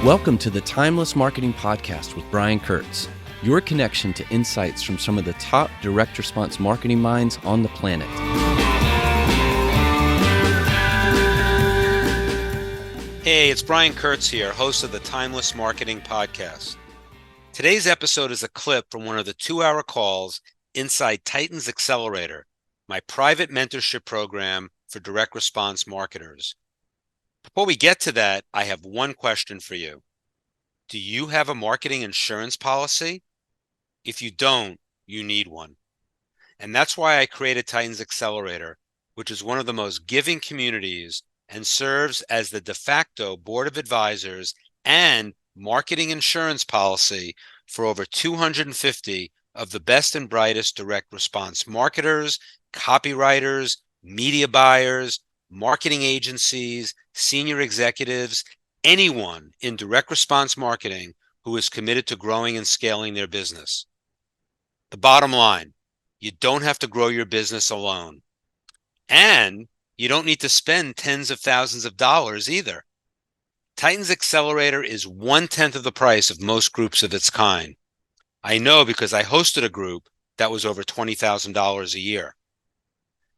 Welcome to the Timeless Marketing Podcast with Brian Kurtz, your connection to insights from some of the top direct response marketing minds on the planet. Hey, it's Brian Kurtz here, host of the Timeless Marketing Podcast. Today's episode is a clip from one of the 2-hour calls inside Titan's Accelerator, my private mentorship program for direct response marketers. Before we get to that, I have one question for you. Do you have a marketing insurance policy? If you don't, you need one. And that's why I created Titan's Accelerator, which is one of the most giving communities and serves as the de facto board of advisors and marketing insurance policy for over 250 of the best and brightest direct response marketers, copywriters, media buyers, marketing agencies, senior executives, anyone in direct response marketing who is committed to growing and scaling their business. The bottom line, you don't have to grow your business alone. And you don't need to spend tens of thousands of dollars either. Titan's Accelerator is 1/10 of the price of most groups of its kind. I know because I hosted a group that was over $20,000 a year.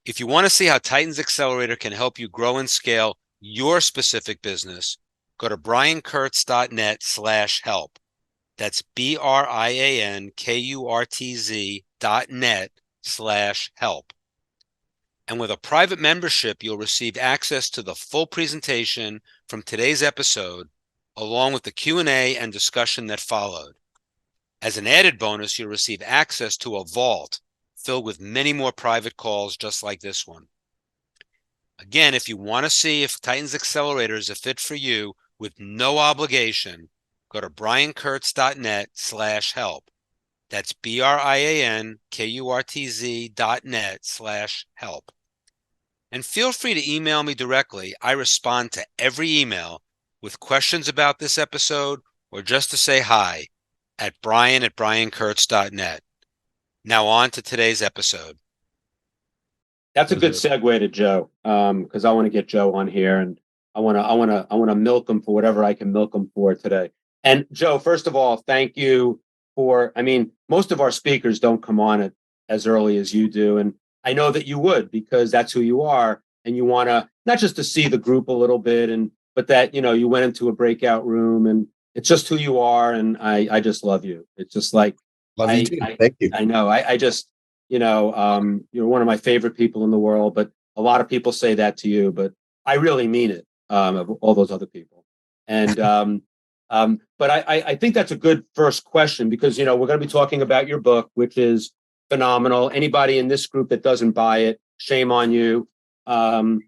If you want to see how Titan's Accelerator can help you grow and scale your specific business, go to briankurtz.net/help. That's BrianKurtz.net/help. And with a private membership, you'll receive access to the full presentation from today's episode, along with the Q&A and discussion that followed. As an added bonus, you'll receive access to a vault filled with many more private calls just like this one. Again, if you want to see if Titan's Accelerator is a fit for you with no obligation, go to briankurtz.net/help. That's BrianKurtz.net/help. And feel free to email me directly. I respond to every email with questions about this episode or just to say hi at brian@briankurtz.net. Now on to today's episode. That's a good segue to Joe, because I want to get Joe on here, and I want to milk him for whatever I can milk him for today. And Joe, first of all, thank you for. I mean, most of our speakers don't come on it as early as you do, and I know that you would because that's who you are, and you want to not just to see the group a little bit, but that you went into a breakout room, and it's just who you are, and I just love you. It's just like love you too. Thank you. I know. I just. You're one of my favorite people in the world, but a lot of people say that to you, but I really mean it, of all those other people. And, but I think that's a good first question because, we're going to be talking about your book, which is phenomenal. Anybody in this group that doesn't buy it, shame on you. It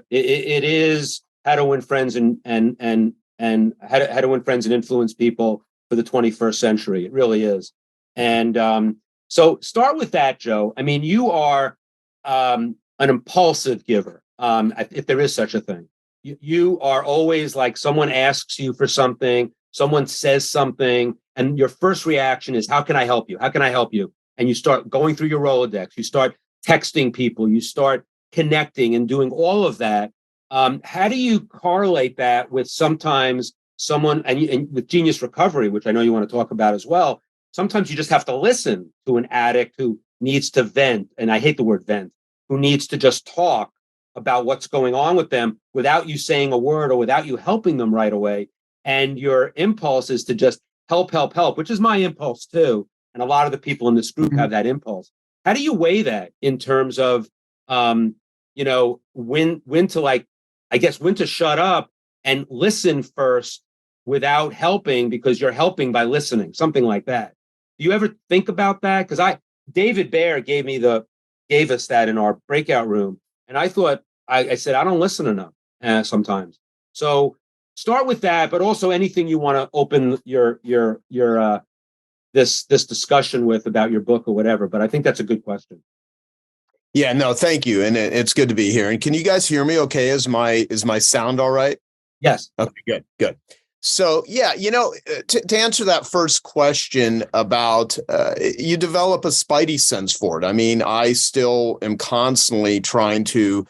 is how to win friends and how to win friends and influence people for the 21st century. It really is. And, so start with that, Joe. I mean, you are an impulsive giver, if there is such a thing. You are always like someone asks you for something, someone says something, and your first reaction is, how can I help you? How can I help you? And you start going through your Rolodex, you start texting people, you start connecting and doing all of that. How do you correlate that with sometimes someone, and with Genius Recovery, which I know you want to talk about as well, sometimes you just have to listen to an addict who needs to vent, and I hate the word vent, who needs to just talk about what's going on with them without you saying a word or without you helping them right away. And your impulse is to just help, which is my impulse too. And a lot of the people in this group have that impulse. How do you weigh that in terms of, when to when to shut up and listen first without helping because you're helping by listening, something like that. Do you ever think about that? Because David Baer gave us that in our breakout room, and I thought I said I don't listen enough sometimes. So start with that, but also anything you want to open your this discussion with about your book or whatever. But I think that's a good question. Yeah, no, thank you, and it's good to be here. And can you guys hear me? Okay, is my sound all right? Yes. Okay, good. So, yeah, to answer that first question about you develop a spidey sense for it. I mean, I still am constantly trying to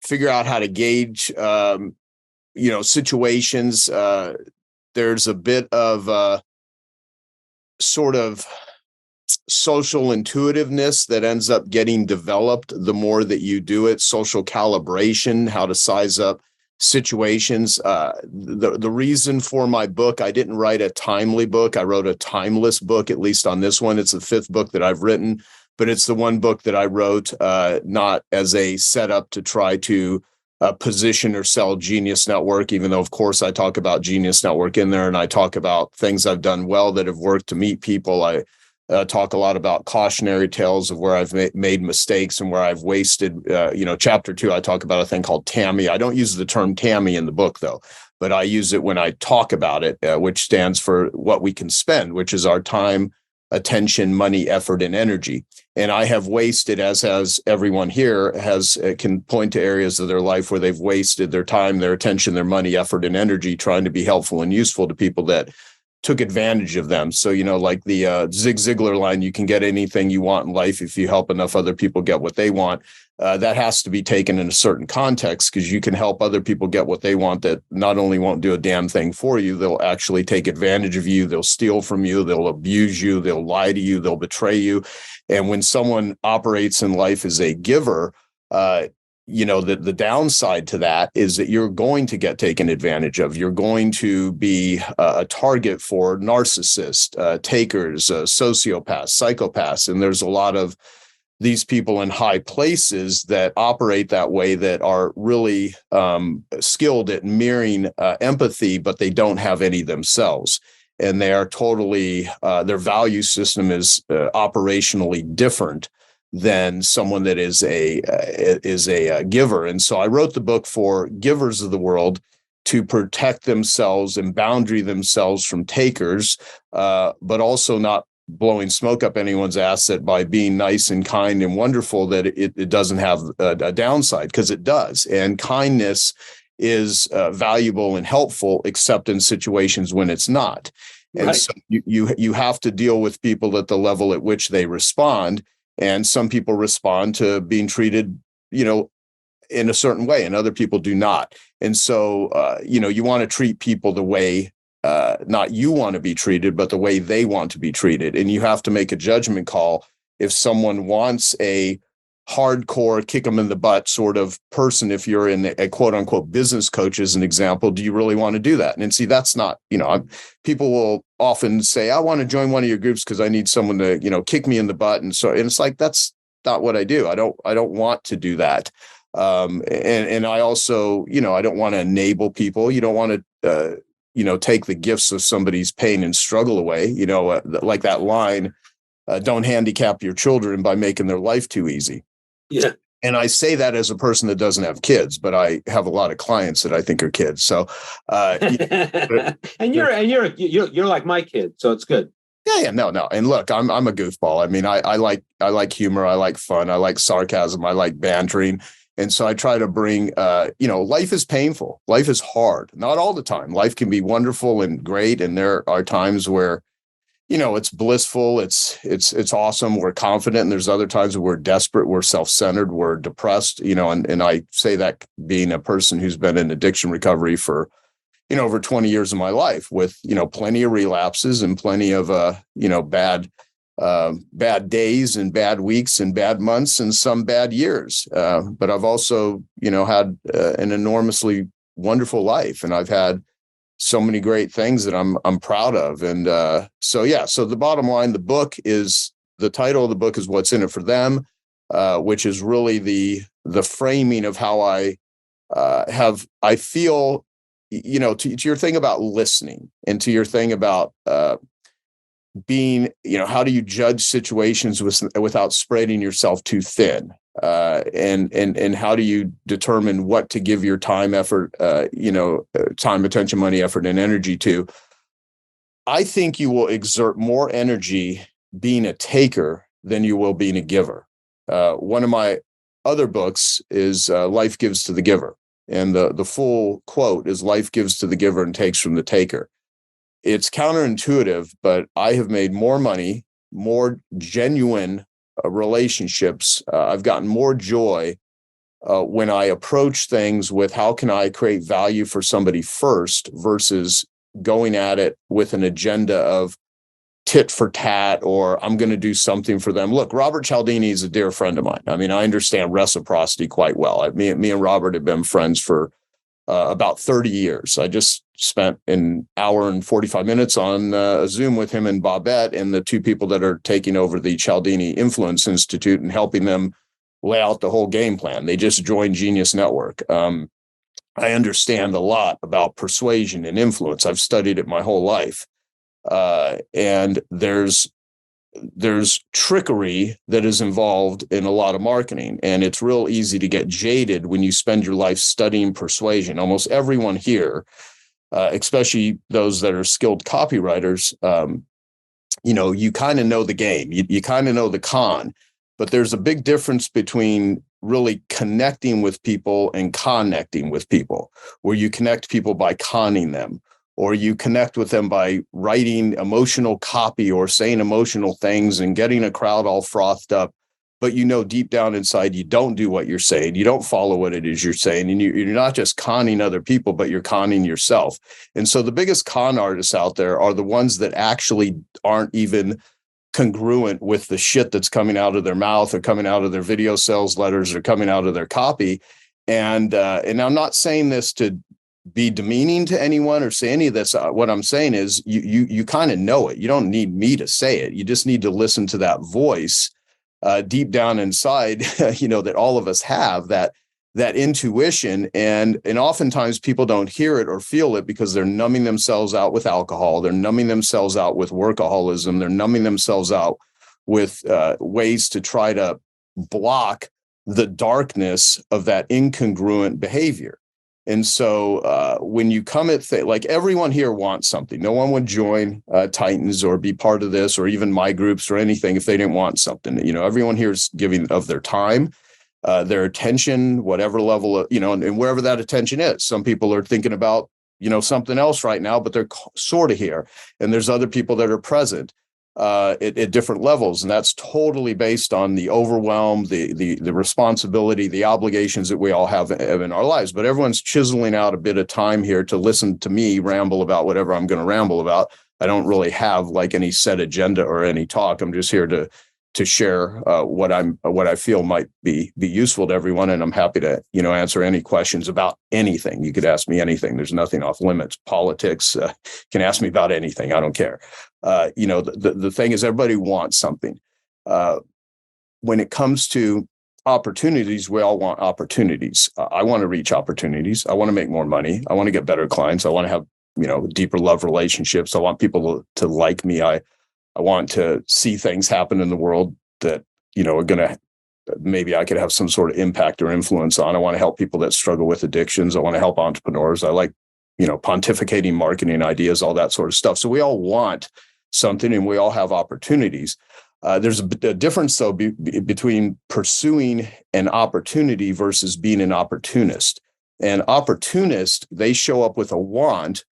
figure out how to gauge situations. There's a bit of sort of social intuitiveness that ends up getting developed the more that you do it. Social calibration, how to size up situations. The reason for my book, I didn't write a timely book. I wrote a timeless book, at least on this one. It's the fifth book that I've written, but it's the one book that I wrote not as a setup to try to position or sell Genius Network, even though, of course, I talk about Genius Network in there, and I talk about things I've done well that have worked to meet people. I talk a lot about cautionary tales of where I've made mistakes and where I've wasted. Chapter 2, I talk about a thing called TAMI. I don't use the term TAMI in the book, though, but I use it when I talk about it, which stands for what we can spend, which is our time, attention, money, effort, and energy. And I have wasted, as has everyone here, can point to areas of their life where they've wasted their time, their attention, their money, effort, and energy trying to be helpful and useful to people that took advantage of them. So, like the Zig Ziglar line, you can get anything you want in life if you help enough other people get what they want. That has to be taken in a certain context, because you can help other people get what they want that not only won't do a damn thing for you, they'll actually take advantage of you, they'll steal from you, they'll abuse you, they'll lie to you, they'll betray you. And when someone operates in life as a giver, the downside to that is that you're going to get taken advantage of. You're going to be a target for narcissists, takers, sociopaths, psychopaths. And there's a lot of these people in high places that operate that way that are really skilled at mirroring empathy, but they don't have any themselves. And they are totally, their value system is operationally different than someone that is a giver. And so I wrote the book for givers of the world to protect themselves and boundary themselves from takers, but also not blowing smoke up anyone's asset by being nice and kind and wonderful, that it doesn't have a downside, because it does. And kindness is valuable and helpful, except in situations when it's not. And right. So you have to deal with people at the level at which they respond. And some people respond to being treated, in a certain way, and other people do not. And so, you want to treat people the way not you want to be treated, but the way they want to be treated. And you have to make a judgment call. If someone wants a hardcore kick them in the butt sort of person, if you're in a quote unquote business coach as an example, do you really want to do that? And see, that's not, people will often say, I want to join one of your groups because I need someone to, kick me in the butt. And it's like, that's not what I do. I don't want to do that. And I also, I don't want to enable people. You don't want to, take the gifts of somebody's pain and struggle away, like that line, don't handicap your children by making their life too easy. Yeah. And I say that as a person that doesn't have kids, but I have a lot of clients that I think are kids. So, and you're like my kid, so it's good. Yeah, no. And look, I'm a goofball. I mean, I like humor. I like fun. I like sarcasm. I like bantering. And so I try to bring, life is painful. Life is hard. Not all the time. Life can be wonderful and great. And there are times where, it's blissful. It's awesome. We're confident. And there's other times where we're desperate. We're self-centered. We're depressed, and I say that being a person who's been in addiction recovery for, over 20 years of my life, with, plenty of relapses and plenty of, bad days and bad weeks and bad months and some bad years. But I've also, had an enormously wonderful life, and I've had so many great things that I'm proud of. And so the bottom line, the title of the book is What's in It for Them, which is really the framing of how I feel, to your thing about listening, and to your thing about being, how do you judge situations without spreading yourself too thin? And how do you determine what to give your time, effort, time, attention, money, effort, and energy to? I think you will exert more energy being a taker than you will being a giver. One of my other books is Life Gives to the Giver. And the full quote is, life gives to the giver and takes from the taker. It's counterintuitive, but I have made more money, more genuine relationships. I've gotten more joy when I approach things with how can I create value for somebody first versus going at it with an agenda of tit for tat, or I'm going to do something for them. Look, Robert Cialdini is a dear friend of mine. I mean, I understand reciprocity quite well. Me and Robert have been friends for about 30 years. I just spent an hour and 45 minutes on a Zoom with him and Babette and the two people that are taking over the Cialdini Influence Institute and helping them lay out the whole game plan. They just joined Genius Network. I understand a lot about persuasion and influence. I've studied it my whole life. And there's trickery that is involved in a lot of marketing. And it's real easy to get jaded when you spend your life studying persuasion. Almost everyone here, especially those that are skilled copywriters, you kind of know the game. You kind of know the con. But there's a big difference between really connecting with people and connecting with people, where you connect people by conning them, or you connect with them by writing emotional copy or saying emotional things and getting a crowd all frothed up. But deep down inside, you don't do what you're saying. You don't follow what it is you're saying. And you're not just conning other people, but you're conning yourself. And so the biggest con artists out there are the ones that actually aren't even congruent with the shit that's coming out of their mouth or coming out of their video sales letters or coming out of their copy. And I'm not saying this to be demeaning to anyone or say any of this. What I'm saying is you kind of know it. You don't need me to say it. You just need to listen to that voice deep down inside, that all of us have, that intuition. And oftentimes people don't hear it or feel it because they're numbing themselves out with alcohol. They're numbing themselves out with workaholism. They're numbing themselves out with ways to try to block the darkness of that incongruent behavior. And so when you come at like everyone here wants something. No one would join Titans or be part of this or even my groups or anything if they didn't want something. Everyone here is giving of their time, their attention, whatever level of, and wherever that attention is. Some people are thinking about, something else right now, but they're sort of here. And there's other people that are present at different levels. And that's totally based on the overwhelm, the responsibility, the obligations that we all have in our lives. But everyone's chiseling out a bit of time here to listen to me ramble about whatever I'm going to ramble about. I don't really have like any set agenda or any talk. I'm just here to share what I feel might be useful to everyone, and I'm happy to answer any questions about anything. You could ask me anything. There's nothing off limits. Politics, can ask me about anything. I don't care. The thing is, everybody wants something. When it comes to opportunities, we all want opportunities. I want to reach opportunities. I want to make more money. I want to get better clients. I want to have deeper love relationships. I want people to like me. I want to see things happen in the world that, are going to, maybe I could have some sort of impact or influence on. I want to help people that struggle with addictions. I want to help entrepreneurs. I like, pontificating marketing ideas, all that sort of stuff. So we all want something and we all have opportunities. There's a difference, though, between pursuing an opportunity versus being an opportunist. An opportunist, they show up with a want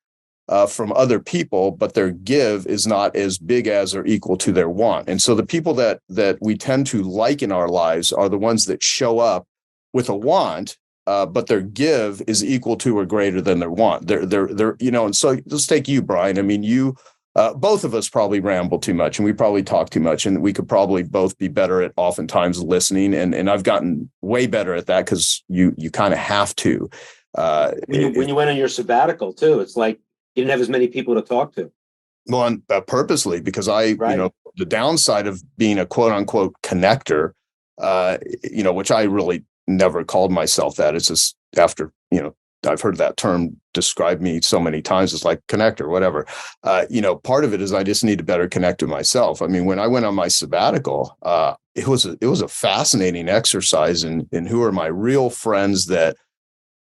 from other people, but their give is not as big as or equal to their want. And so the people that we tend to like in our lives are the ones that show up with a want, but their give is equal to or greater than their want. They're and so let's take you, Brian. I mean, you, both of us probably ramble too much and we probably talk too much, and we could probably both be better at oftentimes listening. And I've gotten way better at that because you kind of have to. When you went on your sabbatical too, it's like, you didn't have as many people to talk to. Well, purposely, because the downside of being a quote unquote connector, which I really never called myself that. It's just after, I've heard that term describe me so many times. It's like connector, whatever. Part of it is I just need to better connect with myself. I mean, when I went on my sabbatical, it was a fascinating exercise in who are my real friends that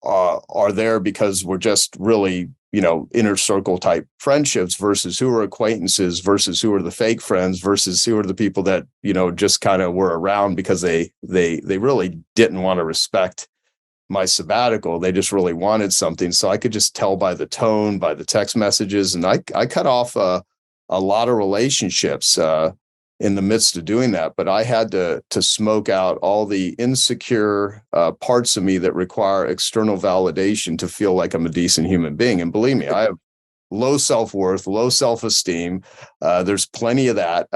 are there because we're just really, inner circle type friendships versus who are acquaintances versus who are the fake friends versus who are the people that, just kind of were around because they really didn't want to respect my sabbatical. They just really wanted something. So I could just tell by the tone, by the text messages. And I cut off a lot of relationships. in the midst of doing that. But I had to smoke out all the insecure parts of me that require external validation to feel like I'm a decent human being. And believe me, I have low self-worth, low self-esteem. There's plenty of that.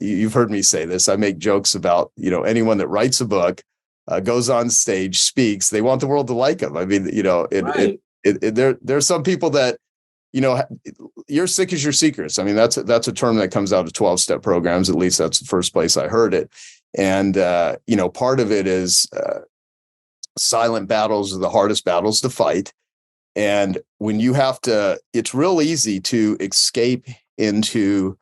You've heard me say this. I make jokes about, anyone that writes a book, goes on stage, speaks, they want the world to like them. I mean, Right. There's some people that, you're sick as your secrets. I mean, that's a term that comes out of 12-step programs. At least that's the first place I heard it. And, part of it is silent battles are the hardest battles to fight. And when you have to, it's real easy to escape into,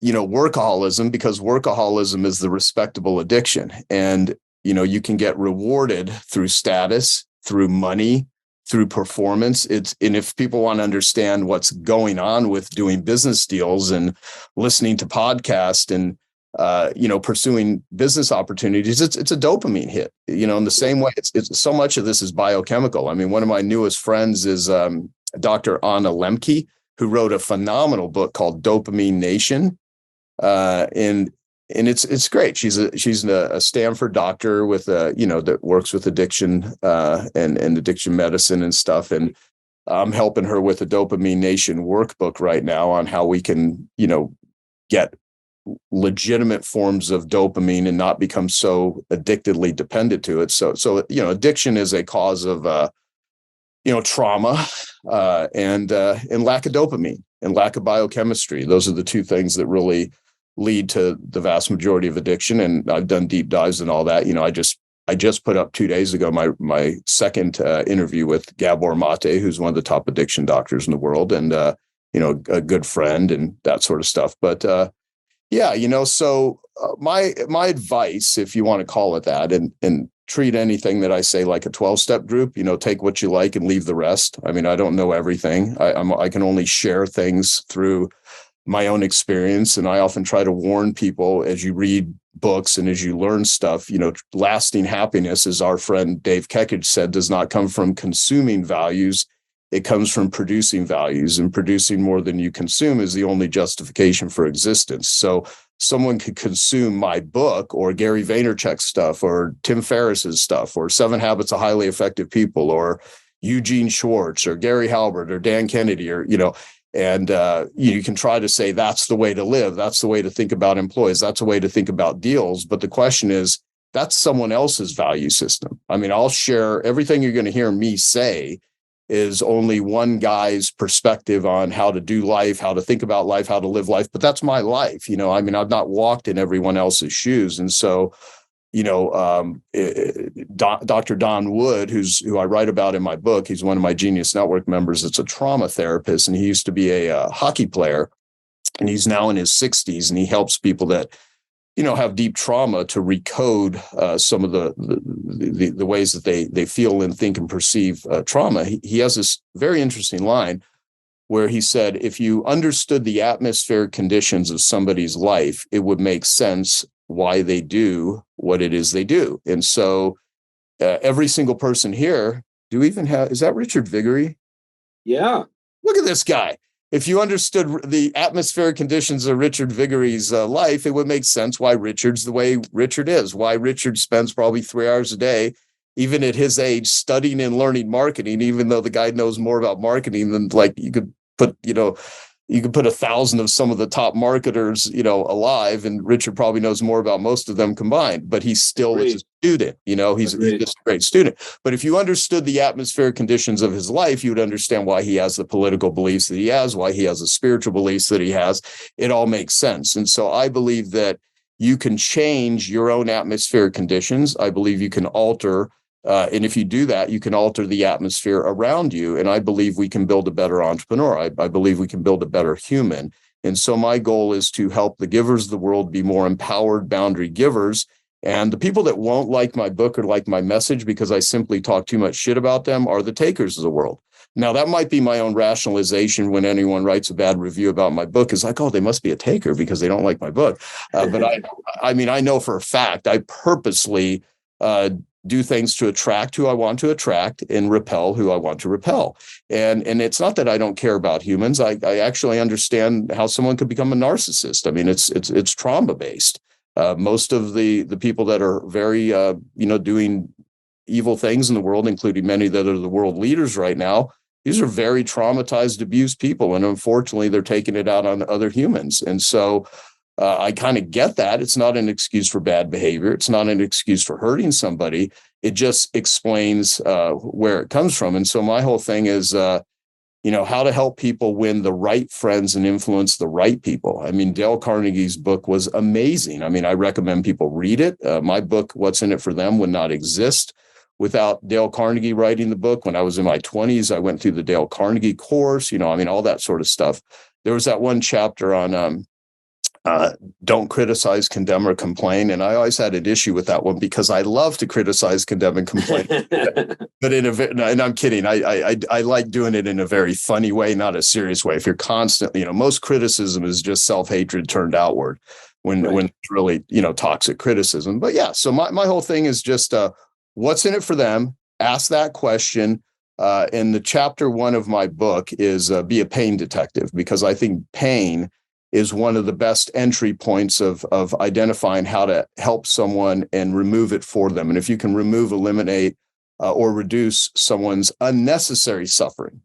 workaholism, because workaholism is the respectable addiction. And, you can get rewarded through status, through money, through performance. And if people want to understand what's going on with doing business deals and listening to podcasts and, pursuing business opportunities, it's a dopamine hit, in the same way. It's so much of this is biochemical. I mean, one of my newest friends is Dr. Anna Lemke, who wrote a phenomenal book called Dopamine Nation. And it's great. She's a Stanford doctor with that works with addiction and addiction medicine and stuff. And I'm helping her with a Dopamine Nation workbook right now on how we can, get legitimate forms of dopamine and not become so addictedly dependent to it. So addiction is a cause of trauma and lack of dopamine and lack of biochemistry. Those are the two things that really lead to the vast majority of addiction. And I've done deep dives and all that. I just put up 2 days ago my second interview with Gabor Mate, who's one of the top addiction doctors in the world, and a good friend and that sort of stuff. But so my advice, if you want to call it that, and treat anything that I say like a 12-step group, take what you like and leave the rest. I mean, I don't know everything. I can only share things through my own experience. And I often try to warn people, as you read books and as you learn stuff, lasting happiness, as our friend Dave Kekich said, does not come from consuming values. It comes from producing values, and producing more than you consume is the only justification for existence. So someone could consume my book or Gary Vaynerchuk's stuff or Tim Ferriss's stuff or 7 Habits of Highly Effective People or Eugene Schwartz or Gary Halbert or Dan Kennedy or, and you can try to say that's the way to live. That's the way to think about employees. That's the way to think about deals. But the question is, that's someone else's value system. I mean, I'll share everything you're going to hear me say is only one guy's perspective on how to do life, how to think about life, how to live life. But that's my life. I mean, I've not walked in everyone else's shoes. And so, Dr. Don Wood, who I write about in my book, he's one of my Genius Network members. It's a trauma therapist, and he used to be a hockey player, and he's now in his 60s, and he helps people that, have deep trauma to recode some of the ways that they feel and think and perceive trauma. He has this very interesting line where he said, if you understood the atmospheric conditions of somebody's life, it would make sense why they do what it is they do. And so every single person here, is that Richard Viguerie? Yeah. Look at this guy. If you understood the atmospheric conditions of Richard Viguerie's life, it would make sense why Richard's the way Richard is, why Richard spends probably 3 hours a day, even at his age, studying and learning marketing, even though the guy knows more about marketing than you could put 1,000 of some of the top marketers, alive, and Richard probably knows more about most of them combined, but he still is a student, he's just a great student. But if you understood the atmospheric conditions of his life, you would understand why he has the political beliefs that he has, why he has the spiritual beliefs that he has. It all makes sense. And so I believe that you can change your own atmospheric conditions. I believe you can alter and if you do that, you can alter the atmosphere around you. And I believe we can build a better entrepreneur. I believe we can build a better human. And so my goal is to help the givers of the world be more empowered boundary givers. And the people that won't like my book or like my message because I simply talk too much shit about them are the takers of the world. Now, that might be my own rationalization when anyone writes a bad review about my book, is like, oh, they must be a taker because they don't like my book. But I know for a fact, I purposely do things to attract who I want to attract and repel who I want to repel. And it's not that I don't care about humans. I actually understand how someone could become a narcissist. I mean, it's trauma based. Most of the people that are very doing evil things in the world, including many that are the world leaders right now, these are very traumatized, abused people, and unfortunately, they're taking it out on other humans. And so I kind of get that. It's not an excuse for bad behavior. It's not an excuse for hurting somebody. It just explains where it comes from. And so my whole thing is, how to help people win the right friends and influence the right people. I mean, Dale Carnegie's book was amazing. I mean, I recommend people read it. My book, What's in It for Them, would not exist without Dale Carnegie writing the book. When I was in my 20s, I went through the Dale Carnegie course, all that sort of stuff. There was that one chapter on don't criticize, condemn, or complain. And I always had an issue with that one because I love to criticize, condemn, and complain. But and I'm kidding. I like doing it in a very funny way, not a serious way. If you're constantly, most criticism is just self-hatred turned outward when it's really, toxic criticism. But yeah, so my whole thing is just what's in it for them? Ask that question. And the chapter 1 of my book is be a pain detective, because I think pain is one of the best entry points of identifying how to help someone and remove it for them. And if you can remove, eliminate, or reduce someone's unnecessary suffering,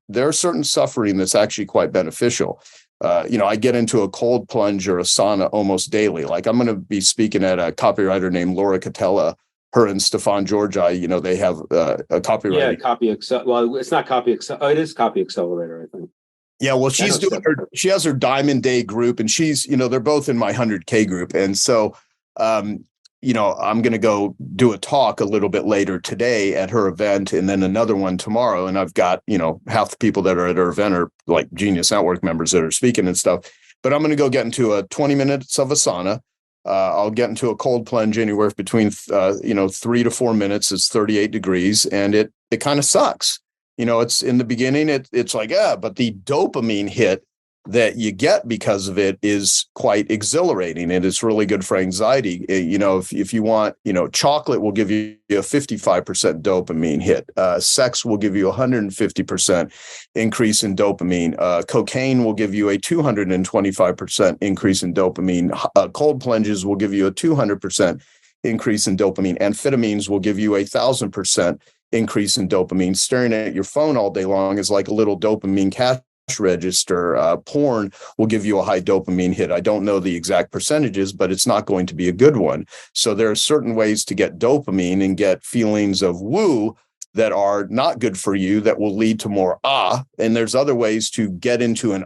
there's certain suffering that's actually quite beneficial. I get into a cold plunge or a sauna almost daily. Like I'm going to be speaking at a copywriter named Laura Catella. Her and Stefan Georgi, they have a copywriter. Yeah, Copy Excel. Well, it's not Copy Excel. Oh, it is Copy Accelerator, I think. Yeah, well, she has her Diamond Day group, and she's, they're both in my 100K group. And so, I'm going to go do a talk a little bit later today at her event, and then another one tomorrow. And I've got, half the people that are at her event are like Genius Network members that are speaking and stuff. But I'm going to go get into a 20 minutes of a sauna. I'll get into a cold plunge anywhere between, 3 to 4 minutes. It's 38 degrees, and it kind of sucks. It's in the beginning, it's like, but the dopamine hit that you get because of it is quite exhilarating, and it's really good for anxiety. If you want, chocolate will give you a 55% dopamine hit. Sex will give you 150% increase in dopamine. Cocaine will give you a 225% increase in dopamine. Cold plunges will give you a 200% increase in dopamine. Amphetamines will give you 1,000% increase in dopamine. Staring at your phone all day long is like a little dopamine cash register. Porn will give you a high dopamine hit. I don't know the exact percentages, but it's not going to be a good one. So there are certain ways to get dopamine and get feelings of woo that are not good for you, that will lead to more and there's other ways to get into an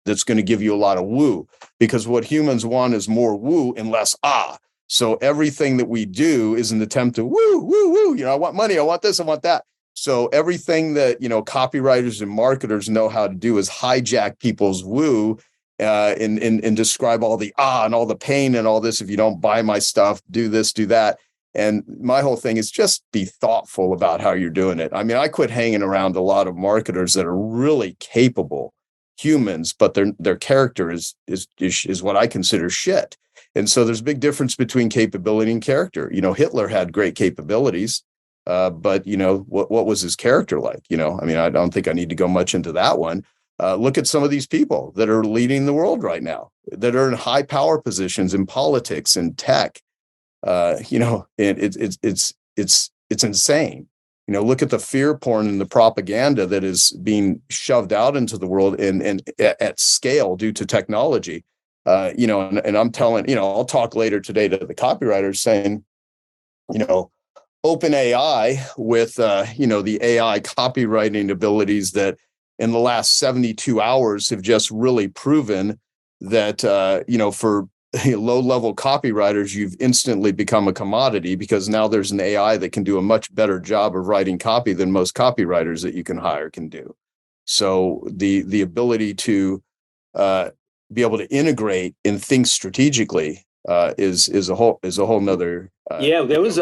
that's going to give you a lot of woo, because what humans want is more woo and less So everything that we do is an attempt to woo, woo, woo. I want money. I want this. I want that. So everything that, copywriters and marketers know how to do is hijack people's woo and describe all the and all the pain and all this. If you don't buy my stuff, do this, do that. And my whole thing is just be thoughtful about how you're doing it. I mean, I quit hanging around a lot of marketers that are really capable humans, but their character is what I consider shit. And so there's a big difference between capability and character. Hitler had great capabilities, but what was his character like? I don't think I need to go much into that one. Look at some of these people that are leading the world right now, that are in high power positions in politics and tech. And it's insane. Look at the fear porn and the propaganda that is being shoved out into the world and at scale due to technology. And I'm telling, I'll talk later today to the copywriters saying, open AI with, the AI copywriting abilities that in the last 72 hours have just really proven that, for low-level copywriters, you've instantly become a commodity, because now there's an AI that can do a much better job of writing copy than most copywriters that you can hire can do. So the ability to be able to integrate and think strategically is a whole nother. There was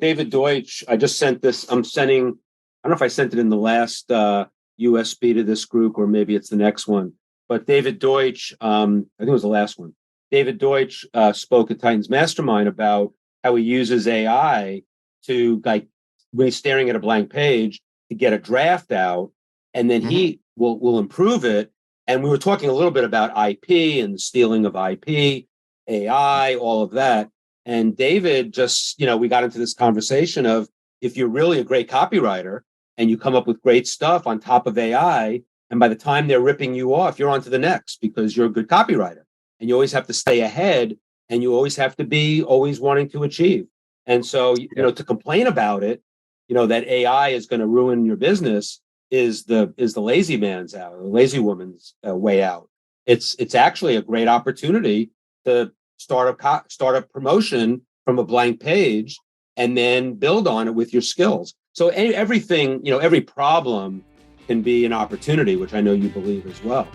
David Deutsch. I just sent this. I don't know if I sent it in the last USB to this group, or maybe it's the next one. But David Deutsch, I think it was the last one. David Deutsch spoke at Titans Mastermind about how he uses AI to, like, when he's staring at a blank page, to get a draft out, and then he will improve it. And we were talking a little bit about IP and the stealing of IP, AI, all of that. And David just, we got into this conversation of, if you're really a great copywriter and you come up with great stuff on top of AI, and by the time they're ripping you off, you're on to the next, because you're a good copywriter. And you always have to stay ahead, and you always have to be always wanting to achieve. And so, to complain about it, that AI is going to ruin your business is the lazy man's out, the lazy woman's way out. It's actually a great opportunity to start a promotion from a blank page and then build on it with your skills. So everything, every problem can be an opportunity, which I know you believe as well.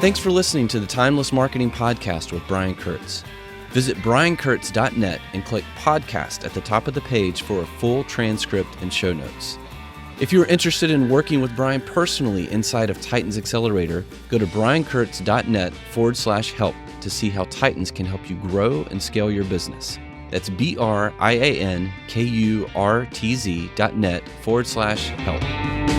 Thanks for listening to the Timeless Marketing Podcast with Brian Kurtz. Visit briankurtz.net and click podcast at the top of the page for a full transcript and show notes. If you're interested in working with Brian personally inside of Titans Accelerator, go to briankurtz.net/help to see how Titans can help you grow and scale your business. That's briankurtz.net/help.